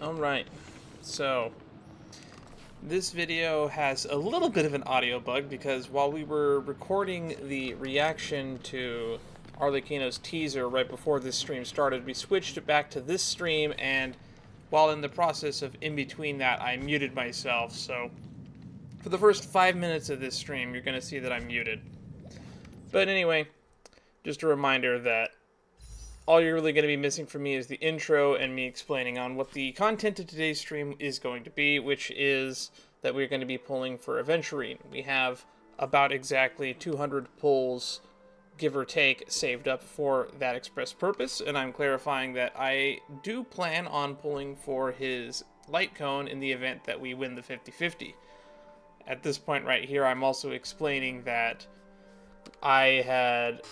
Alright, so this video has a little bit of an audio bug because while we were recording the reaction to Arlecchino's teaser right before this stream started, we switched back to this stream, and while in the process of in between that, I muted myself. So for the first 5 minutes of this stream, you're going to see that I'm muted. But anyway, just a reminder that all you're really going to be missing from me is the intro and me explaining on what the content of today's stream is going to be, which is that we're going to be pulling for Aventurine. We have about exactly 200 pulls, give or take, saved up for that express purpose, and I'm clarifying that I do plan on pulling for his light cone in the event that we win the 50-50. At this point right here, I'm also explaining that I had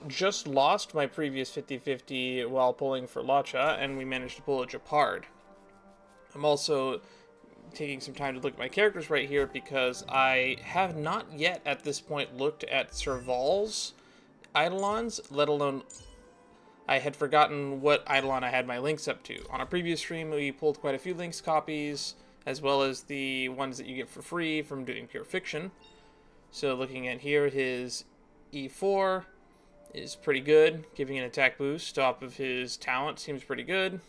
just lost my previous 50-50 while pulling for Lacha, and we managed to pull a Japard. I'm also taking some time to look at my characters right here because I have not yet at this point looked at Serval's Eidolons, let alone I had forgotten what Eidolon I had my links up to. On a previous stream, we pulled quite a few links copies, as well as the ones that you get for free from doing Pure Fiction. So looking at here, his E4 is pretty good, giving an attack boost off of his talent seems pretty good.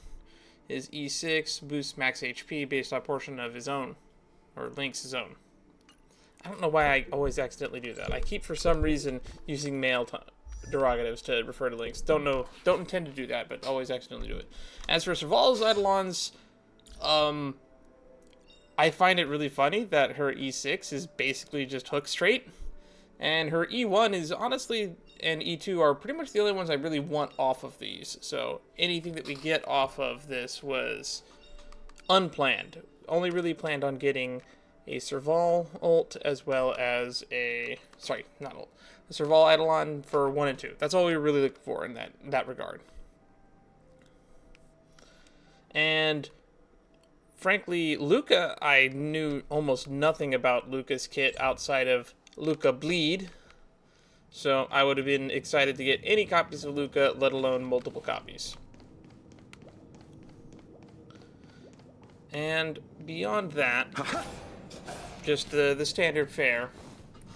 His E6 boosts max HP based on a portion of his own, or Link's own. I don't know why I always accidentally do that. I keep, for some reason, using male derogatives to refer to Links. Don't intend to do that, but always accidentally do it. As for Serval's Eidolons, I find it really funny that her E6 is basically just hook straight, and her E1 is honestly, and E2 are pretty much the only ones I really want off of these. So anything that we get off of this was unplanned. Only really planned on getting a Serval ult as well as a, sorry, not ult, a Serval Eidolon for 1 and 2. That's all we were really looking for in that regard. And frankly, Luca, I knew almost nothing about Luca's kit outside of Luca Bleed. So I would have been excited to get any copies of Luca, let alone multiple copies. And beyond that, just the standard fare,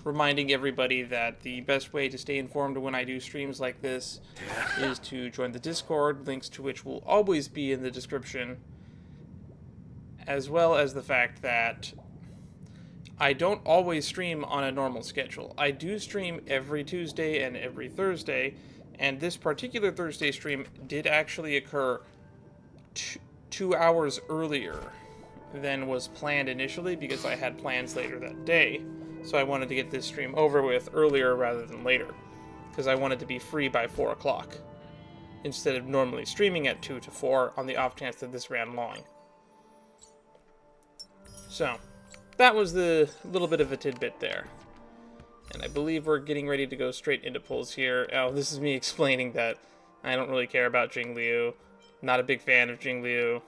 reminding everybody that the best way to stay informed when I do streams like this is to join the Discord, links to which will always be in the description, as well as the fact that I don't always stream on a normal schedule. I do stream every Tuesday and every Thursday, and this particular Thursday stream did actually occur 2 hours earlier than was planned initially because I had plans later that day. So I wanted to get this stream over with earlier rather than later, because I wanted to be free by 4 o'clock instead of normally streaming at 2 to 4 on the off chance that this ran long. So that was the little bit of a tidbit there. And I believe we're getting ready to go straight into pulls here. Oh, this is me explaining that I don't really care about Jingliu. Not a big fan of Jingliu.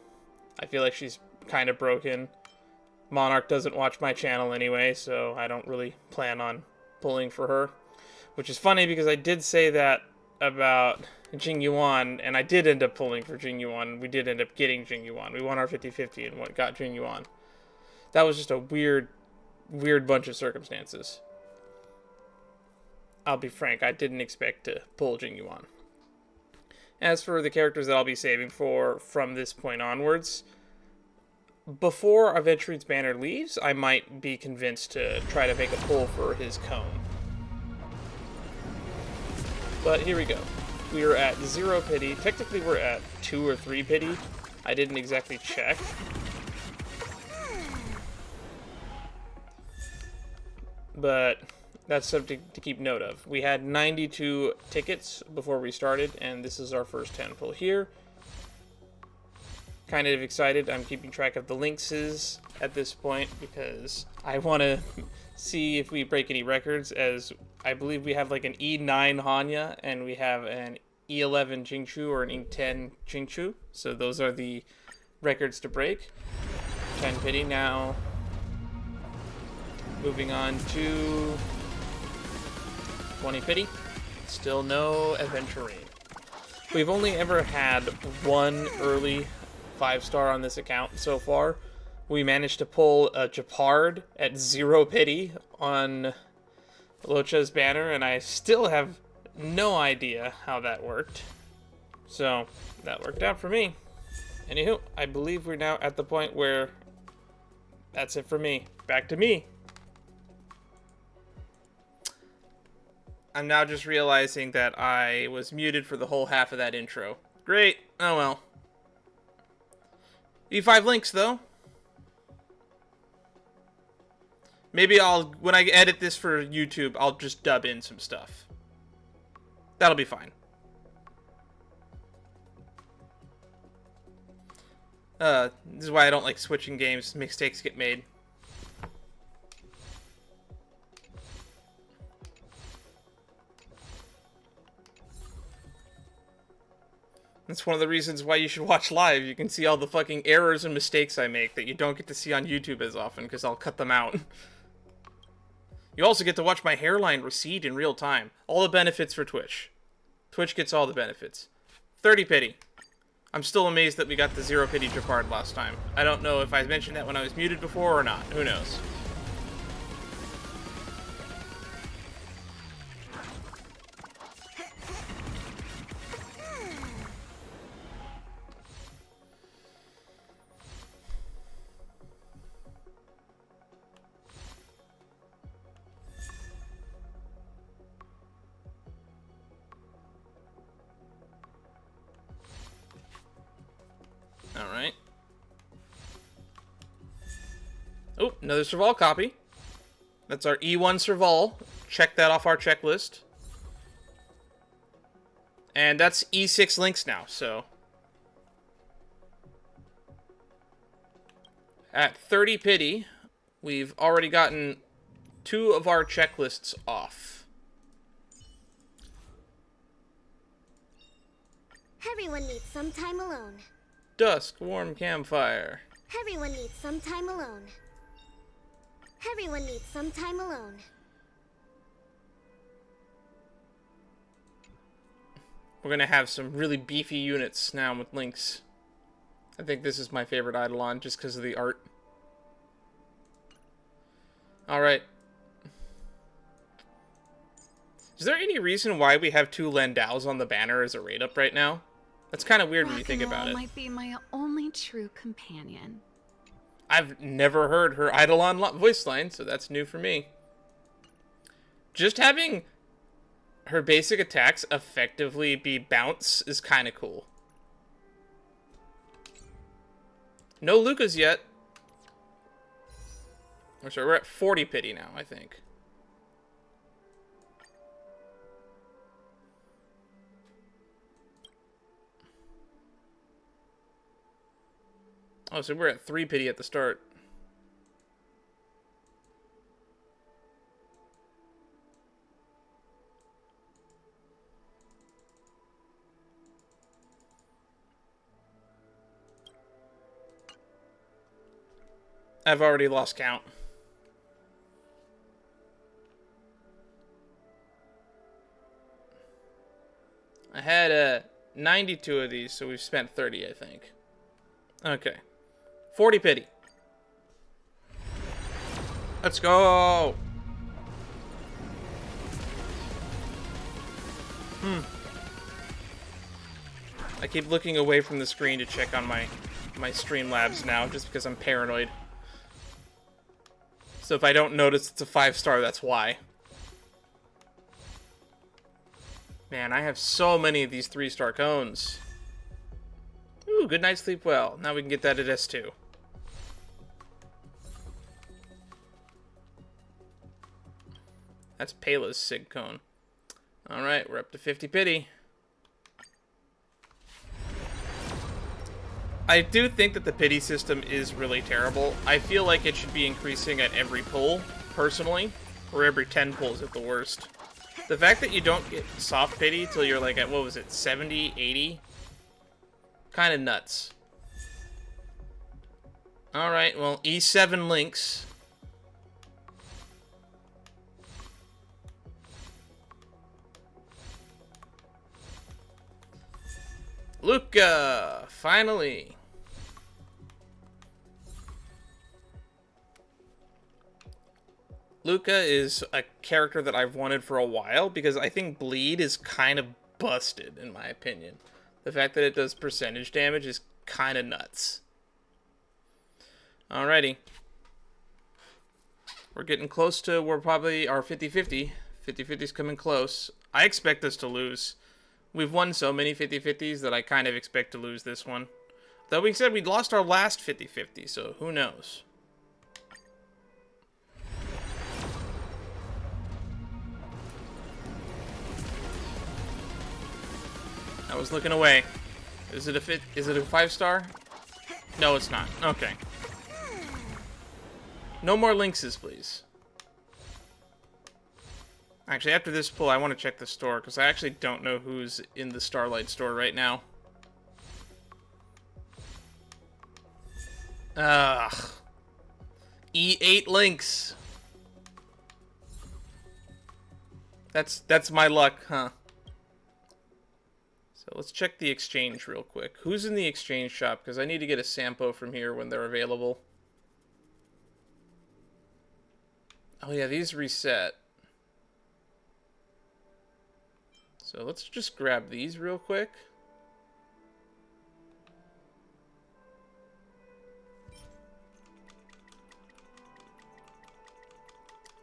I feel like she's kind of broken. Monarch doesn't watch my channel anyway, so I don't really plan on pulling for her. Which is funny because I did say that about Jingyuan, and I did end up pulling for Jingyuan. We did end up getting Jingyuan. We won our 50-50 and got Jingyuan. That was just a weird bunch of circumstances. I'll be frank, I didn't expect to pull Jingyuan. As for the characters that I'll be saving for from this point onwards, before Aventurine's banner leaves, I might be convinced to try to make a pull for his cone. But here we go. We are at 0 pity. Technically we're at 2 or 3 pity. I didn't exactly check. But that's something to keep note of. We had 92 tickets before we started, and this is our first 10 pull here. Kind of excited. I'm keeping track of the linkses at this point because I want to see if we break any records, as I believe we have like an E9 Hanya and we have an E11 Jingchu or an E10 Jingchu. So those are the records to break. 10 pity now. Moving on to 20 pity. Still no Aventurine. We've only ever had one early 5-star on this account so far. We managed to pull a Japard at 0 pity on Locha's banner, and I still have no idea how that worked. So, that worked out for me. Anywho, I believe we're now at the point where that's it for me. Back to me. I'm now just realizing that I was muted for the whole half of that intro. Great. Oh well. E5 links, though. Maybe when I edit this for YouTube, I'll just dub in some stuff. That'll be fine. This is why I don't like switching games. Mistakes get made. That's one of the reasons why you should watch live. You can see all the fucking errors and mistakes I make that you don't get to see on YouTube as often, because I'll cut them out. You also get to watch my hairline recede in real time. All the benefits for Twitch. Twitch gets all the benefits. 30 pity. I'm still amazed that we got the 0 pity Japard last time. I don't know if I mentioned that when I was muted before or not. Who knows? Alright. Oh, another Serval copy. That's our E1 Serval. Check that off our checklist. And that's E6 links now, so. At 30 pity, we've already gotten 2 of our checklists off. Everyone needs some time alone. Dusk, warm campfire. Everyone needs some time alone. Everyone needs some time alone. We're gonna have some really beefy units now with links. I think this is my favorite Eidolon just because of the art. Alright. Is there any reason why we have 2 Landaus on the banner as a raid up right now? That's kind of weird when you think about it. Might be my only true companion. I've never heard her Eidolon voice line, so that's new for me. Just having her basic attacks effectively be bounce is kind of cool. No Lucas yet. I'm sorry, we're at 40 pity now, I think. Oh, so we're at 3 pity at the start. I've already lost count. I had 92 of these, so we've spent 30, I think. Okay. 40 pity. Let's go! I keep looking away from the screen to check on my Streamlabs now, just because I'm paranoid. So if I don't notice it's a 5-star, that's why. Man, I have so many of these 3-star cones. Ooh, good night, sleep well. Now we can get that at S2. That's Pela's Sig cone. Alright, we're up to 50 pity. I do think that the pity system is really terrible. I feel like it should be increasing at every pull, personally. Or every 10 pulls at the worst. The fact that you don't get soft pity till you're like at, what was it, 70, 80? Kind of nuts. Alright, well, E7 links. Luca! Finally! Luca is a character that I've wanted for a while because I think bleed is kind of busted, in my opinion. The fact that it does percentage damage is kind of nuts. Alrighty. We're getting close to where probably our 50-50. 50-50 is coming close. I expect us to lose. We've won so many 50-50s that I kind of expect to lose this one. Though we said we lost our last 50-50, so who knows? I was looking away. Is it a 5-star? No, it's not. Okay. No more Lynxes, please. Actually, after this pull, I want to check the store, because I actually don't know who's in the Starlight store right now. Ugh. E8 Lynx. That's my luck, huh? So let's check the exchange real quick. Who's in the exchange shop? Because I need to get a Sampo from here when they're available. Oh yeah, these reset. So let's just grab these real quick.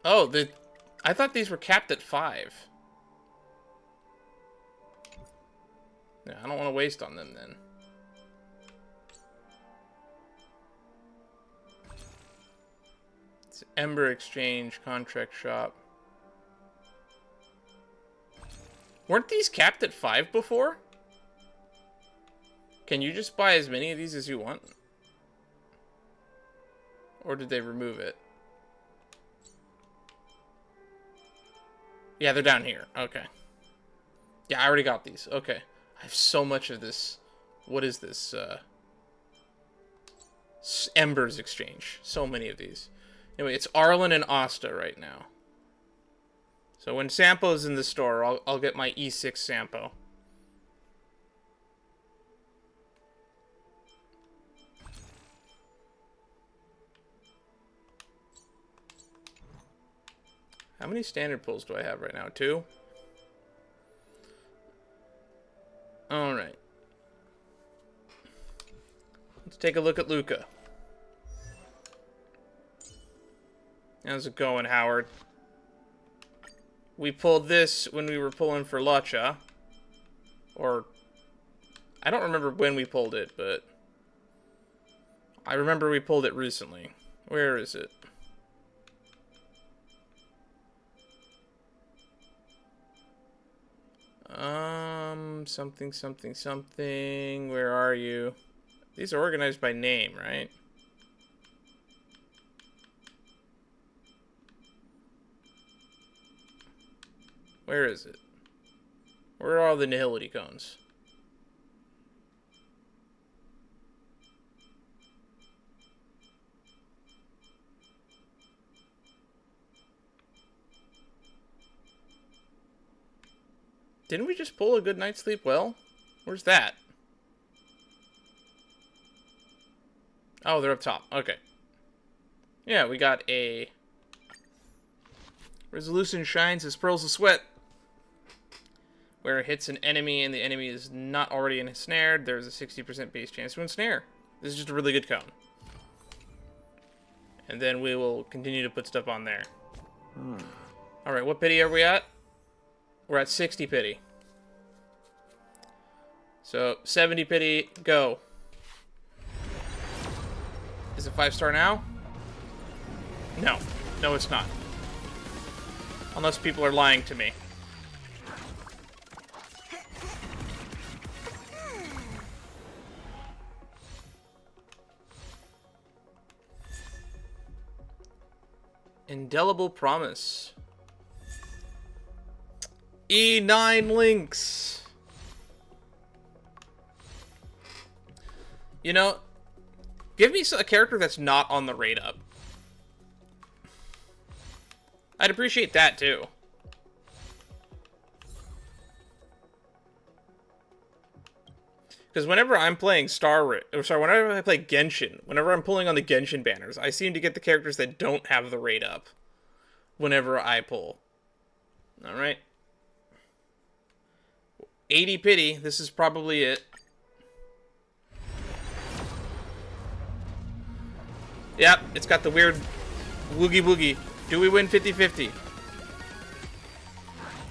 Oh, I thought these were capped at 5. Yeah, I don't want to waste on them then. It's Ember Exchange, Contract Shop. Weren't these capped at 5 before? Can you just buy as many of these as you want? Or did they remove it? Yeah, they're down here. Okay. Yeah, I already got these. Okay. I have so much of this. What is this? Embers Exchange. So many of these. Anyway, it's Arlen and Asta right now. So when Sampo's in the store, I'll get my E6 Sampo. How many standard pulls do I have right now? 2? Alright. Let's take a look at Luca. How's it going, Howard? We pulled this when we were pulling for Lucha. Or, I don't remember when we pulled it, but I remember we pulled it recently. Where is it? Something. Where are you? These are organized by name, right? Where is it? Where are all the nihility cones? Didn't we just pull a good night's sleep well? Where's that? Oh, they're up top. Okay. Yeah, we got a Resolution Shines as Pearls of Sweat. Where it hits an enemy and the enemy is not already ensnared, there's a 60% base chance to ensnare. This is just a really good cone. And then we will continue to put stuff on there. Alright, what pity are we at? We're at 60 pity. So, 70 pity, go. Is it 5-star now? No. No, it's not. Unless people are lying to me. Indelible Promise. E9 Lynx. You know, give me a character that's not on the rate up. I'd appreciate that too. Because whenever I'm playing whenever I play Genshin, whenever I'm pulling on the Genshin banners, I seem to get the characters that don't have the rate up. whenever I pull. Alright. 80 pity. This is probably it. Yep, it's got the weird woogie woogie. Do we win 50-50?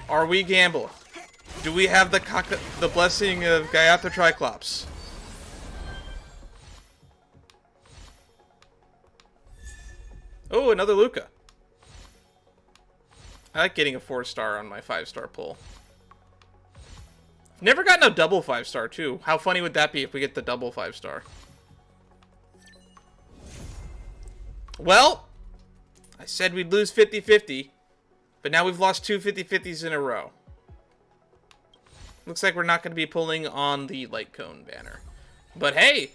Are we gamble? Do we have the blessing of Giathra Triclops? Oh, another Luca. I like getting a 4-star on my 5-star pull. Never gotten a double 5-star too. How funny would that be if we get the double 5-star? Well, I said we'd lose 50-50, but now we've lost two 50-50s in a row. Looks like we're not going to be pulling on the light cone banner. But hey,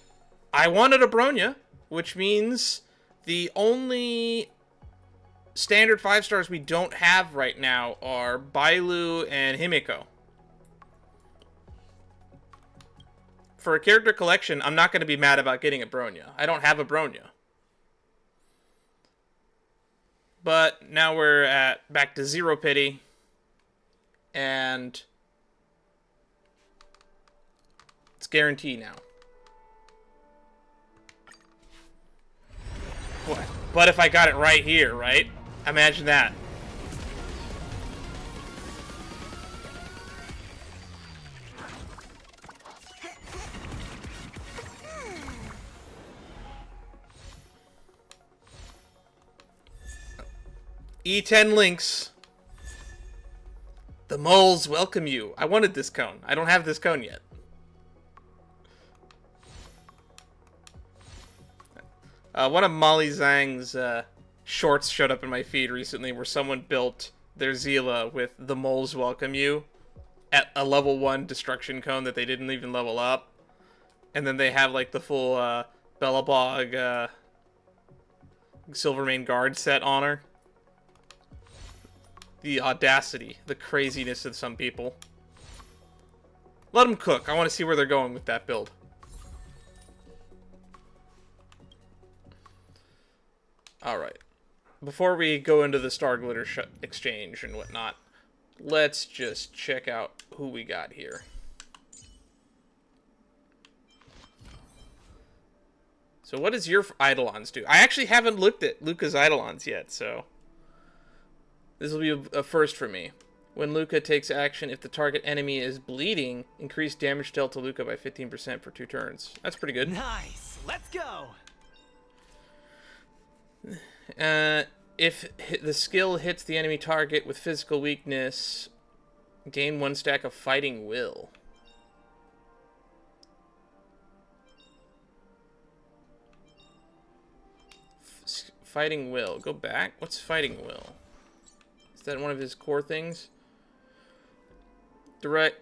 I wanted a Bronya, which means the only standard 5-stars we don't have right now are Bailu and Himiko. For a character collection, I'm not going to be mad about getting a Bronya. I don't have a Bronya. But now we're back to 0 pity. And it's guaranteed now. What? But if I got it right here, right? Imagine that. E10 links. The moles welcome you. I wanted this cone. I don't have this cone yet. One of Molly Zhang's shorts showed up in my feed recently where someone built their Zila with the moles welcome you at a level 1 destruction cone that they didn't even level up. And then they have like the full Bellabog Silvermane Guard set on her. The audacity, the craziness of some people. Let them cook. I want to see where they're going with that build. Alright. Before we go into the Star Glitter exchange and whatnot, let's just check out who we got here. So what does your Eidolons do? I actually haven't looked at Luca's Eidolons yet, so this will be a first for me. When Luca takes action, if the target enemy is bleeding, increase damage dealt to Luca by 15% for 2 turns. That's pretty good. Nice! Let's go! If the skill hits the enemy target with physical weakness, gain 1 stack of Fighting Will. Fighting Will. Go back. What's Fighting Will? Is that one of his core things? Direct.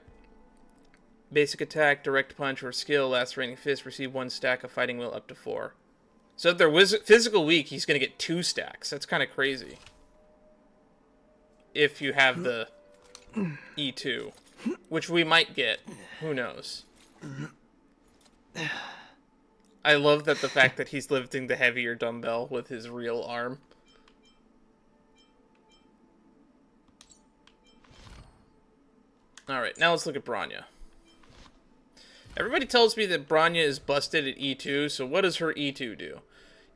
Basic attack, direct punch, or skill, lacerating fist, receive 1 stack of Fighting Will up to 4. So if they're physical weak, he's going to get 2 stacks. That's kind of crazy. If you have the E2. Which we might get. Who knows? I love that the fact that he's lifting the heavier dumbbell with his real arm. Alright, now let's look at Bronya. Everybody tells me that Bronya is busted at E2, so what does her E2 do?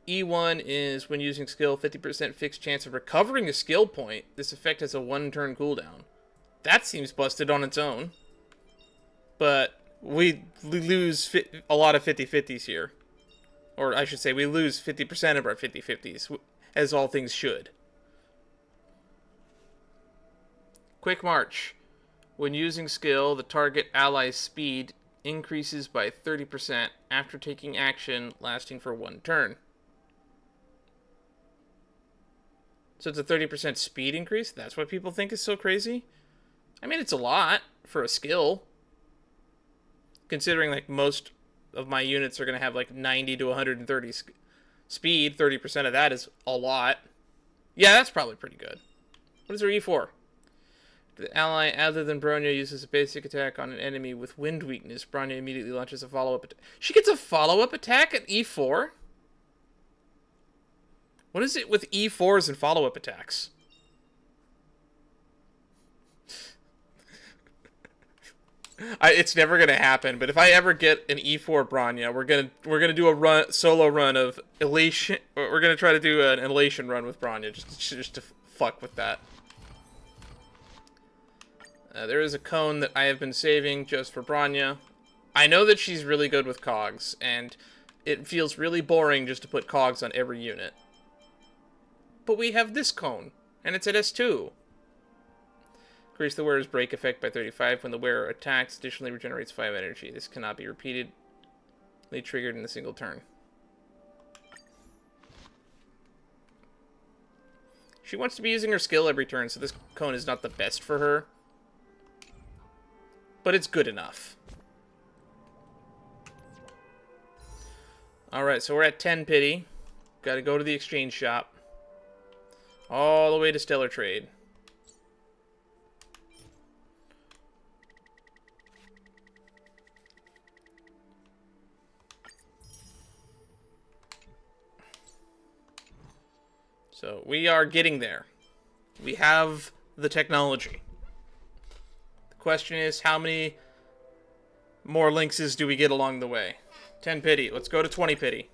E1 is when using skill, 50% fixed chance of recovering a skill point. This effect has a 1-turn cooldown. That seems busted on its own. But we lose a lot of 50-50s here. Or I should say, we lose 50% of our 50-50s, as all things should. Quick March. When using skill, the target ally's speed increases by 30% after taking action lasting for 1 turn. So it's a 30% speed increase? That's what people think is so crazy? I mean, it's a lot for a skill. Considering, like, most of my units are going to have, like, 90 to 130 speed. 30% of that is a lot. Yeah, that's probably pretty good. What is her E4? The ally, other than Bronya, uses a basic attack on an enemy with wind weakness. Bronya immediately launches a follow-up attack. She gets a follow-up attack at E4? What is it with E4s and follow-up attacks? It's never gonna happen. But if I ever get an E4 Bronya, we're gonna do a solo run of Elation. We're gonna try to do an Elation run with Bronya, just to fuck with that. There is a cone that I have been saving just for Bronya. I know that she's really good with cogs, and it feels really boring just to put cogs on every unit. But we have this cone, and it's at S2. Increase the wearer's break effect by 35 when the wearer attacks. Additionally, regenerates 5 energy. This cannot be repeatedly triggered in a single turn. She wants to be using her skill every turn, so this cone is not the best for her. But it's good enough. Alright, so we're at 10 pity. Gotta go to the exchange shop. All the way to Stellar Trade. So we are getting there. We have the technology. The question is, how many more Lynxes do we get along the way? 10 pity. Let's go to 20 pity.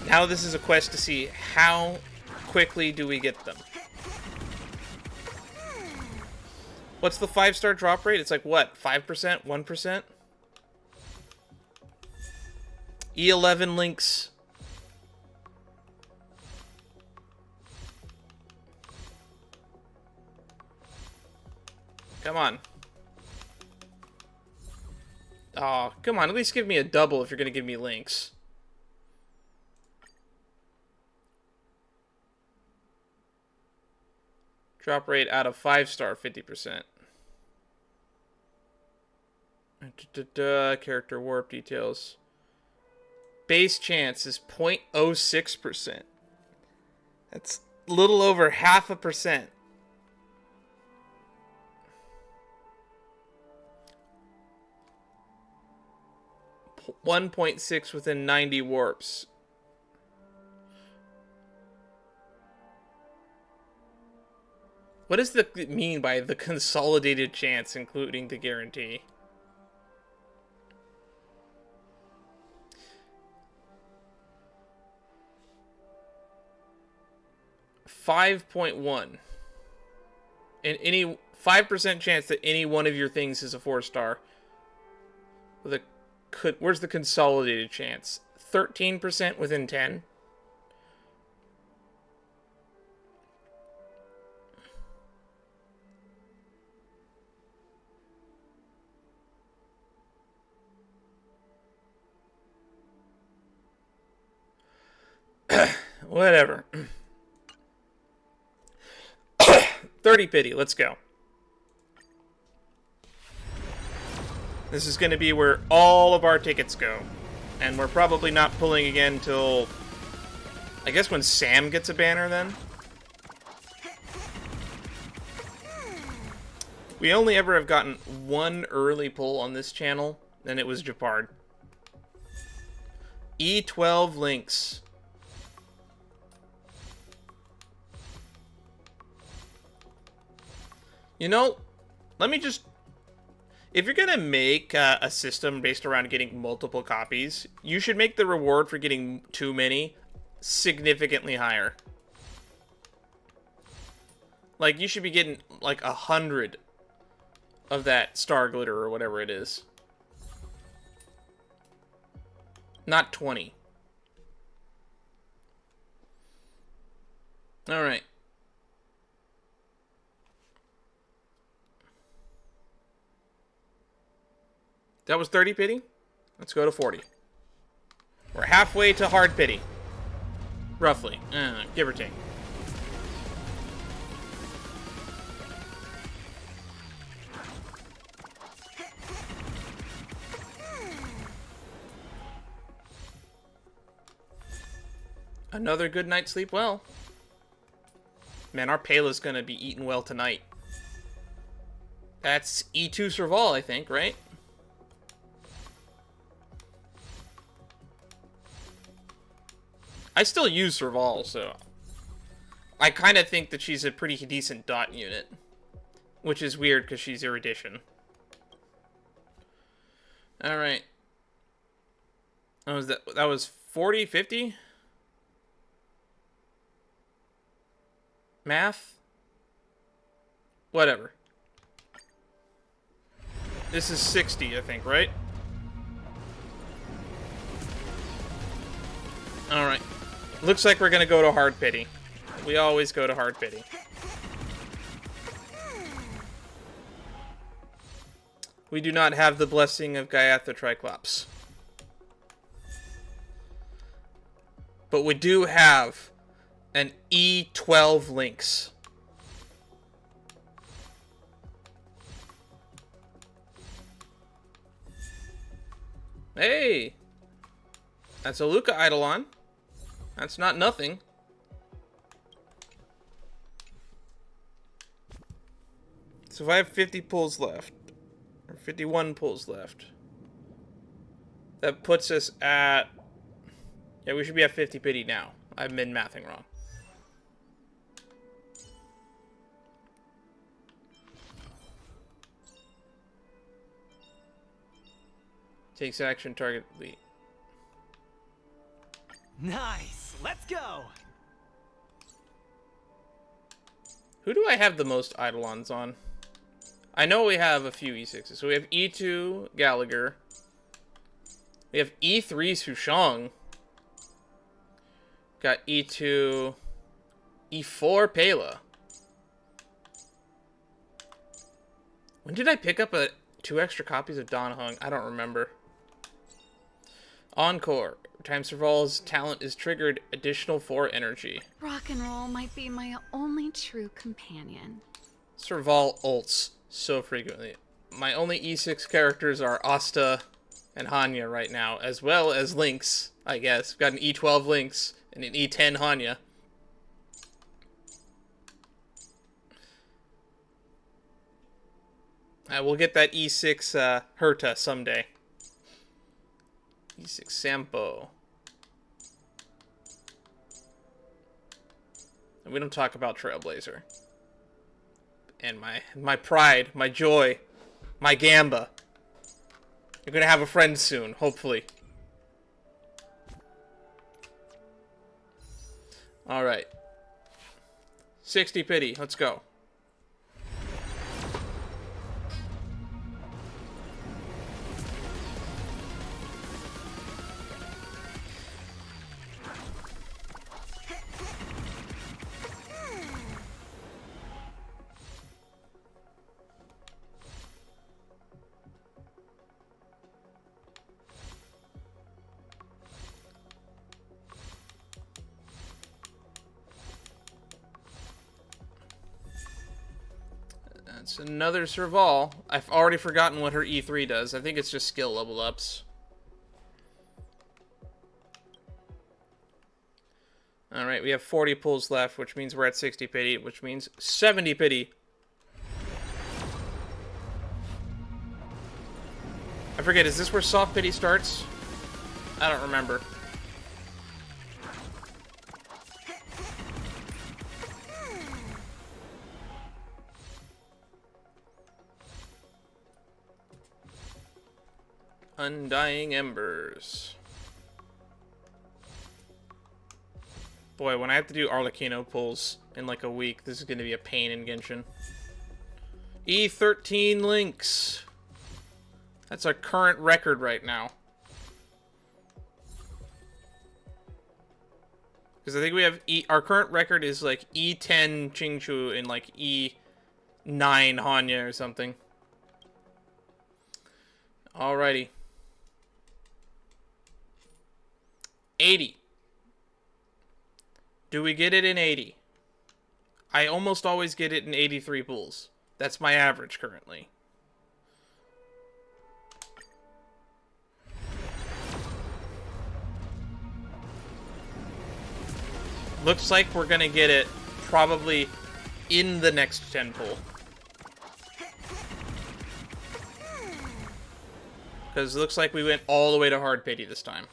Now this is a quest to see how quickly do we get them. What's the 5-star drop rate? It's like, what, 5%? 1%? E11 Lynx. Come on. Oh, come on. At least give me a double if you're going to give me Lynx. Drop rate out of 5-star, 50%. Character warp details. Base chance is 0.06%. That's a little over 0.5%. 1.6 within 90 warps. What does it mean by the consolidated chance, including the guarantee? .1. And any 5% chance that any one of your things is a 4-star. Where's the consolidated chance? 13% within 10. Whatever. 30 pity, let's go. This is going to be where all of our tickets go. And we're probably not pulling again till, I guess, when Sam gets a banner then. We only ever have gotten one early pull on this channel, and it was Japard. E12 Lynx. You know, let me just... If you're going to make a system based around getting multiple copies, you should make the reward for getting too many significantly higher. Like, you should be getting, like, 100 of that star glitter or whatever it is. Not 20. Alright. That was 30 pity. Let's go to 40. We're halfway to hard pity. Roughly. Give or take. Another good night's sleep well. Man, our Pela's gonna be eating well tonight. That's E2 Serval, I think, right? I still use Serval, so I kind of think that she's a pretty decent dot unit. Which is weird because she's erudition. Alright. That was 40, 50? Math? Whatever. This is 60, I think, right? Alright. Looks like we're gonna go to hard pity. We always go to hard pity. We do not have the blessing of Giathra Triclops. But we do have an E12 Lynx. Hey! That's a Luca Eidolon. That's not nothing. So if I have 50 pulls left, or 51 pulls left, that puts us at... Yeah, we should be at 50 pity now. I've been mathing wrong. Takes action, target lead. Nice! Let's go! Who do I have the most Eidolons on? I know we have a few E6s. So we have E2 Gallagher. We have E3 Sushong. Got E2... E4 Pela. When did I pick up 2 extra copies of Don Hung? I don't remember. Encore. Time Serval's talent is triggered, additional 4 energy. Rock and roll might be my only true companion. Serval ults so frequently. My only E6 characters are Asta and Hanya right now, as well as Lynx, I guess. We've got an E12 Lynx and an E10 Hanya. We'll get that E6 Herta someday. E6 Sampo. And we don't talk about Trailblazer. And my pride, my joy, my Gamba. You're gonna have a friend soon, hopefully. Alright. 60 pity, let's go. That's another Serval. I've already forgotten what her E3 does. I think it's just skill level ups. Alright, we have 40 pulls left, which means we're at 60 pity, which means 70 pity. I forget, is this where soft pity starts? I don't remember. Undying Embers. Boy, when I have to do Arlecchino pulls in like a week, this is going to be a pain in Genshin. E13 Lynx. That's our current record right now. Because I think we have our current record is like E10 Qingchu and like E9 Hanya or something. Alrighty. 80. Do we get it in 80? I almost always get it in 83 pulls. That's my average currently. Looks like we're gonna get it probably in the next 10 pull. Because it looks like we went all the way to hard pity this time.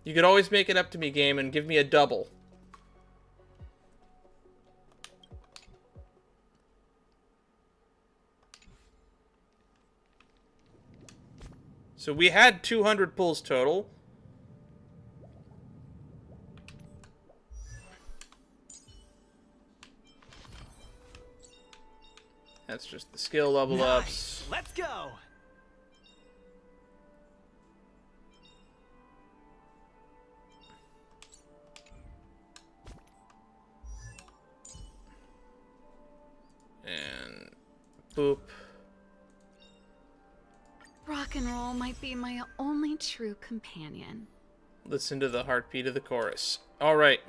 You could always make it up to me, game, and give me a double. So we had 200 pulls total. That's just the skill level ups. Let's go. And boop. Rock and roll might be my only true companion. Listen to the heartbeat of the chorus. All right.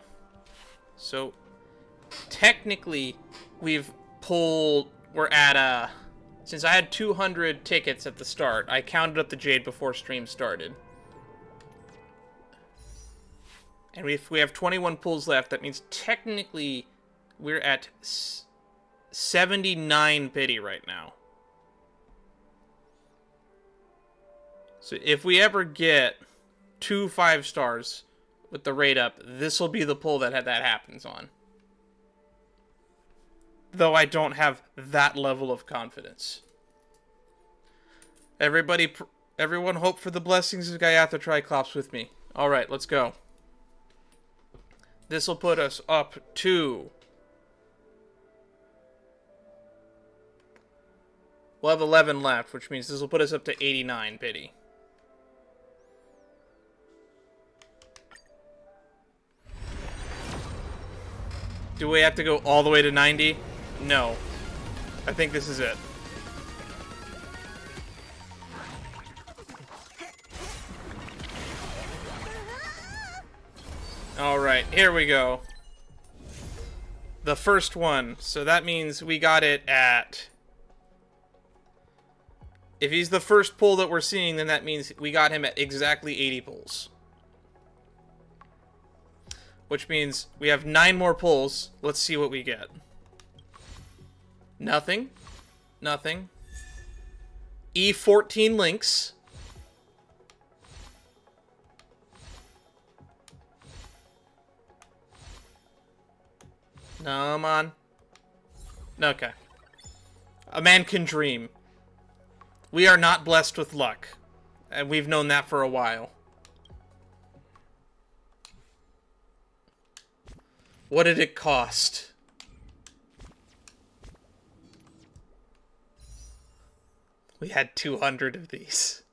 So technically we're at since I had 200 tickets at the start, I counted up the jade before stream started. And if we have 21 pulls left, that means technically we're at 79 pity right now. So if we ever get 2 5-stars with the rate up, this will be the pull that happens on. Though I don't have that level of confidence. Everyone hope for the blessings of Giathra Triclops with me. Alright, let's go. This will put us up to... We'll have 11 left, which means this will put us up to 89 pity. Do we have to go all the way to 90? No. I think this is it. Alright, here we go. The first one. So that means we got it at... If he's the first pull that we're seeing, then that means we got him at exactly 80 pulls. Which means we have 9 more pulls. Let's see what we get. Nothing. Nothing. E14 links. Come on. Okay. A man can dream. We are not blessed with luck. And we've known that for a while. What did it cost? We had 200 of these.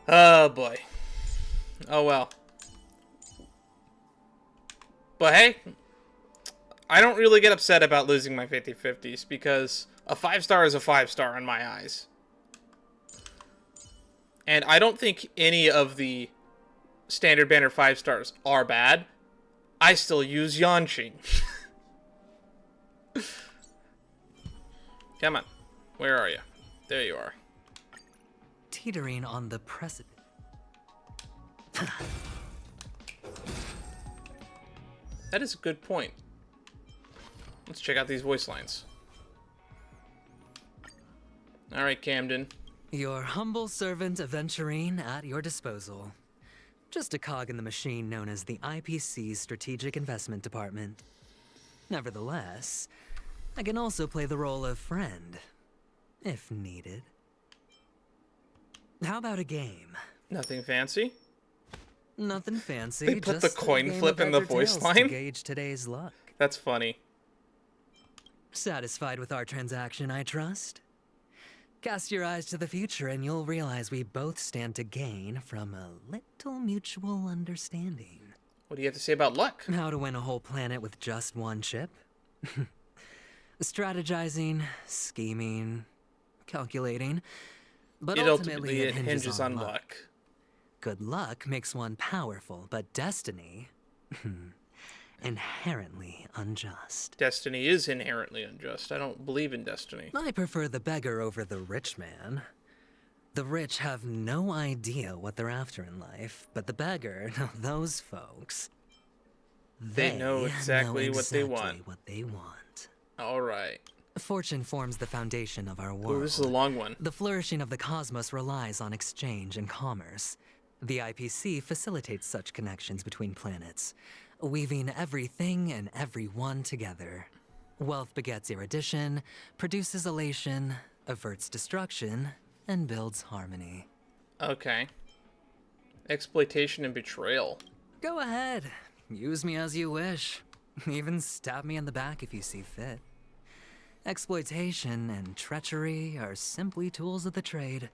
Oh boy. Oh well. But hey, I don't really get upset about losing my 50/50s because a 5-star is a 5-star in my eyes. And I don't think any of the standard banner 5-stars are bad. I still use Yanqing. Come on. Where are you? There you are. Teetering on the precipice. That is a good point. Let's check out these voice lines. Alright, Camden. Your humble servant, Aventurine, at your disposal. Just a cog in the machine known as the IPC's Strategic Investment Department. Nevertheless, I can also play the role of friend, if needed. How about a game? Nothing fancy. Nothing fancy. They put the just a coin game flip of in the heads or voice tails line? to gauge today's luck. That's funny. Satisfied with our transaction, I trust? Cast your eyes to the future and you'll realize we both stand to gain from a little mutual understanding. What do you have to say about luck? How to win a whole planet with just one chip? Strategizing, scheming, calculating, but ultimately it hinges on luck. Good luck makes one powerful, but destiny, inherently unjust. Destiny is inherently unjust. I don't believe in destiny. I prefer the beggar over the rich man. The rich have no idea what they're after in life, but the beggar, those folks. They know exactly what they want. what they want. All right. Fortune forms the foundation of our world. Oh, this is a long one. The flourishing of the cosmos relies on exchange and commerce. The IPC facilitates such connections between planets, weaving everything and everyone together. Wealth begets erudition, produces elation, averts destruction, and builds harmony. Okay. Exploitation and betrayal. Go ahead. Use me as you wish. Even stab me in the back if you see fit. Exploitation and treachery are simply tools of the trade.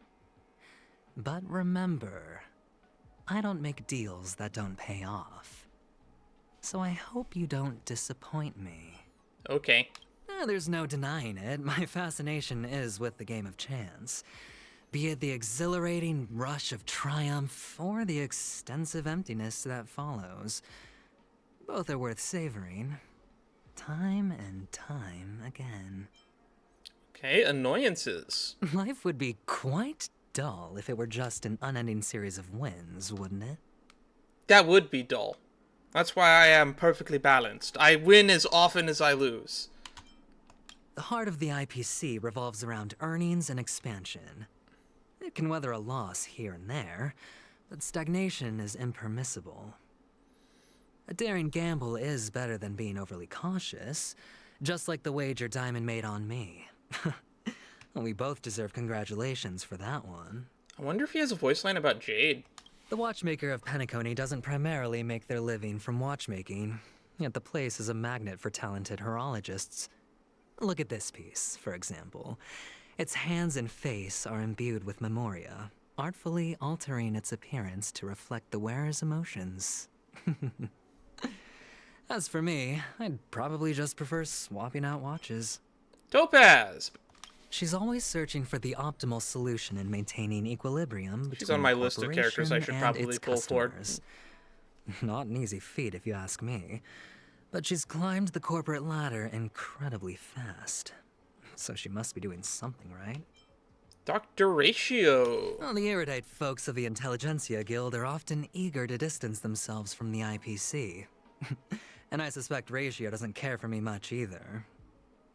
But remember, I don't make deals that don't pay off. So I hope you don't disappoint me. Okay. There's no denying it. My fascination is with the game of chance. Be it the exhilarating rush of triumph or the extensive emptiness that follows. Both are worth savoring. Time and time again. Okay, annoyances. Life would be quite dull if it were just an unending series of wins, wouldn't it? That would be dull. That's why I am perfectly balanced. I win as often as I lose. The heart of the IPC revolves around earnings and expansion. It can weather a loss here and there, but stagnation is impermissible. A daring gamble is better than being overly cautious, just like the wager Diamond made on me. We both deserve congratulations for that one. I wonder if he has a voice line about Jade. The watchmaker of Penacony doesn't primarily make their living from watchmaking, yet the place is a magnet for talented horologists. Look at this piece, for example. Its hands and face are imbued with memoria, artfully altering its appearance to reflect the wearer's emotions. As for me, I'd probably just prefer swapping out watches. Topaz! She's always searching for the optimal solution in maintaining equilibrium between She's on my list of characters I should and probably its pull forward. customers. Not an easy feat if you ask me, but she's climbed the corporate ladder incredibly fast. So she must be doing something right. Dr. Ratio. Well, the erudite folks of the Intelligentsia Guild are often eager to distance themselves from the IPC. And I suspect Ratio doesn't care for me much either.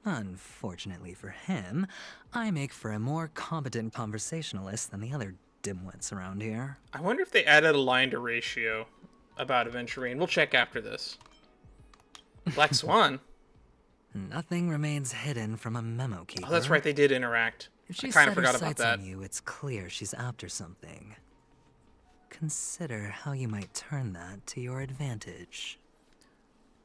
Unfortunately for him, I make for a more competent conversationalist than the other dimwits around here. I wonder if they added a line to Ratio about Aventurine. We'll check after this. Black Swan. Nothing remains hidden from a memo keeper. Oh, that's right. They did interact. If she I kind set of her forgot about sights that. on you, it's clear she's after something. Consider how you might turn that to your advantage.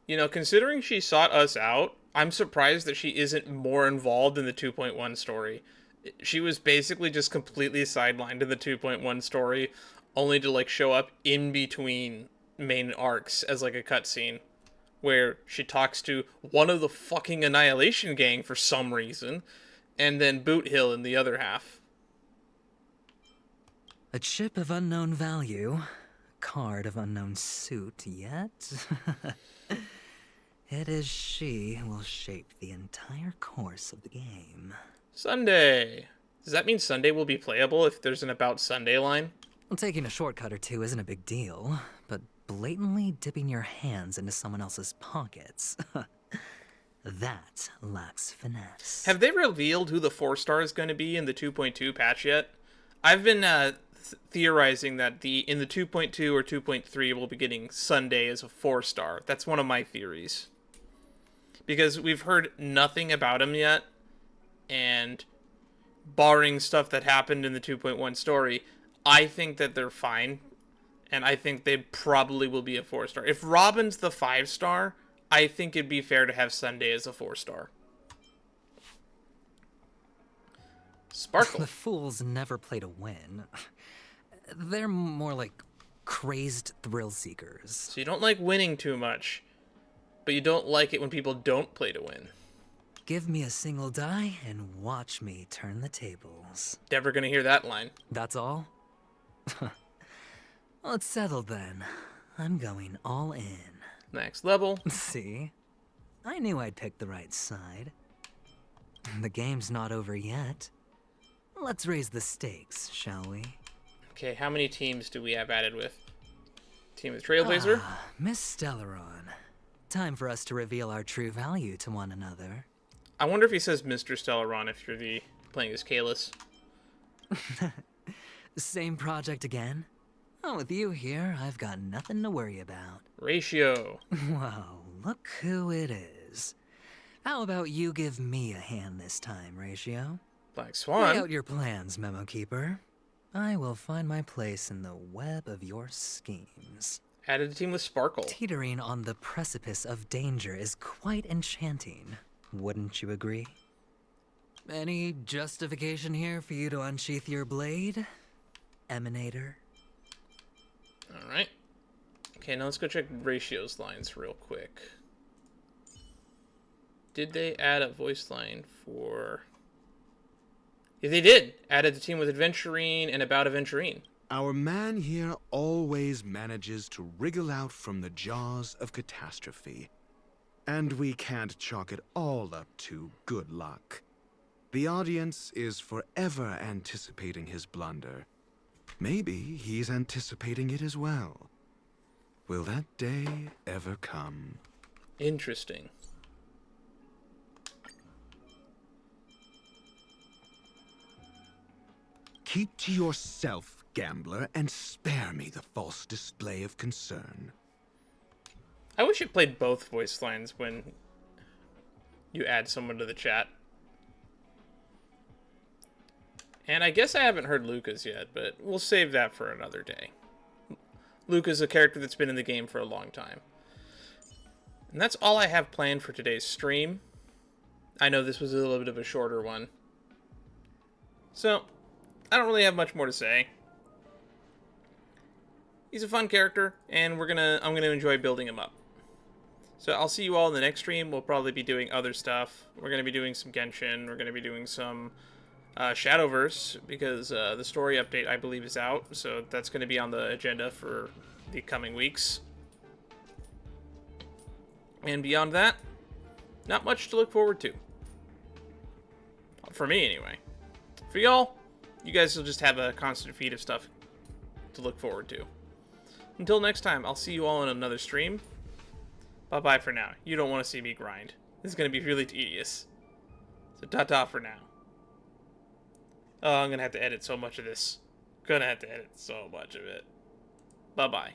You know, considering she sought us out, I'm surprised that she isn't more involved in the 2.1 story. She was basically just completely sidelined in the 2.1 story, only to, like, show up in between main arcs as, like, a cutscene, where she talks to one of the fucking Annihilation Gang for some reason, and then Boot Hill in the other half. A chip of unknown value, card of unknown suit, yet... It is she who will shape the entire course of the game. Sunday. Does that mean Sunday will be playable if there's an About Sunday line? Well, taking a shortcut or two isn't a big deal, but blatantly dipping your hands into someone else's pockets, that lacks finesse. Have they revealed who the 4-star is going to be in the 2.2 patch yet? I've been theorizing that in the 2.2 or 2.3 we'll be getting Sunday as a 4-star. That's one of my theories. Because we've heard nothing about him yet, and barring stuff that happened in the 2.1 story, I think that they're fine, and I think they probably will be a 4-star. If Robin's the 5-star, I think it'd be fair to have Sunday as a 4-star. Sparkle. The fools never play to win. They're more like crazed thrill seekers. So you don't like winning too much, but you don't like it when people don't play to win. Give me a single die and watch me turn the tables. Never gonna hear that line. That's all? Well, it's settled then. I'm going all in. Next level. See? I knew I'd pick the right side. The game's not over yet. Let's raise the stakes, shall we? Okay, how many teams do we have added with? Team of Trailblazer? Miss Stellaron. Time for us to reveal our true value to one another. I wonder if he says Mr. Stellaron if you're playing as Kalis. Same project again? Oh, with you here, I've got nothing to worry about. Ratio. Well, look who it is. How about you give me a hand this time, Ratio? Black Lay Swan. out your plans, Memo Keeper. I will find my place in the web of your schemes. Added a team with Sparkle. Teetering on the precipice of danger is quite enchanting, wouldn't you agree? Any justification here for you to unsheath your blade, Emanator? Alright. Okay, now let's go check Ratio's lines real quick. Did they add a voice line for... Yeah, they did! Added the team with Aventurine and About Aventurine. Our man here always manages to wriggle out from the jaws of catastrophe. And we can't chalk it all up to good luck. The audience is forever anticipating his blunder. Maybe he's anticipating it as well. Will that day ever come? Interesting. Keep to yourself, gambler, and spare me the false display of concern. I wish it played both voice lines when you add someone to the chat. And I guess I haven't heard Luca's yet, but we'll save that for another day. Luca's a character that's been in the game for a long time. And that's all I have planned for today's stream. I know this was a little bit of a shorter one. So, I don't really have much more to say. He's a fun character, and I'm gonna enjoy building him up. So I'll see you all in the next stream. We'll probably be doing other stuff. We're gonna be doing some Genshin. We're gonna be doing some Shadowverse, because the story update, I believe, is out. So that's gonna be on the agenda for the coming weeks. And beyond that, not much to look forward to. For me, anyway. For y'all, you guys will just have a constant feed of stuff to look forward to. Until next time, I'll see you all in another stream. Bye-bye for now. You don't want to see me grind. This is going to be really tedious. So ta-ta for now. Oh, I'm going to have to edit so much of this. Gonna have to edit so much of it. Bye-bye.